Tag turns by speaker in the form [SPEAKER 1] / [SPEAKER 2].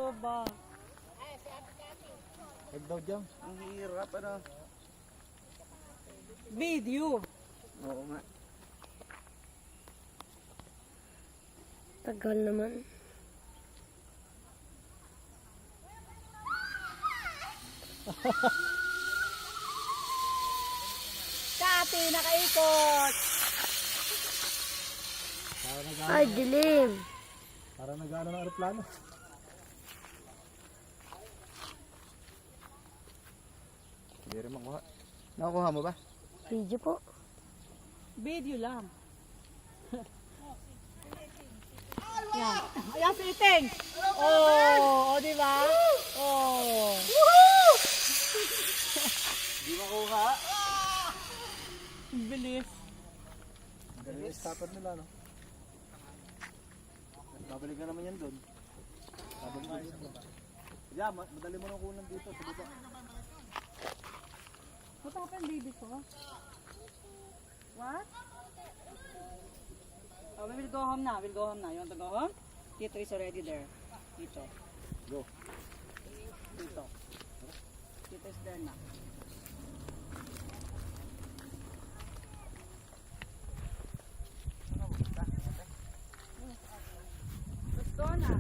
[SPEAKER 1] baba.
[SPEAKER 2] Huwag daw dyan. Ang hirap ano.
[SPEAKER 1] Video.
[SPEAKER 2] Oo nga.
[SPEAKER 3] Tagal naman.
[SPEAKER 1] Kati, nakaikot.
[SPEAKER 3] Ay, dilim.
[SPEAKER 2] Para nag-ano ng aeroplano. Hindi rin makuha. Nakukuha mo ba?
[SPEAKER 3] Video po.
[SPEAKER 1] Video lang. Yan. Ayan si Iting. Oh, di ba? Oh.
[SPEAKER 2] Hindi makuha.
[SPEAKER 1] Bilis.
[SPEAKER 2] Galing yung stopper nila, no? Babalik na naman yan doon. Babalik na yan doon. Yeah, madali mo nang kunan dito sa baba.
[SPEAKER 1] What happened, baby ko? What? Oh, we will go home now. We'll go home now. You want to go home? Tito is already there. Tito.
[SPEAKER 2] Go.
[SPEAKER 1] Tito. Tito is there now. Let's go na.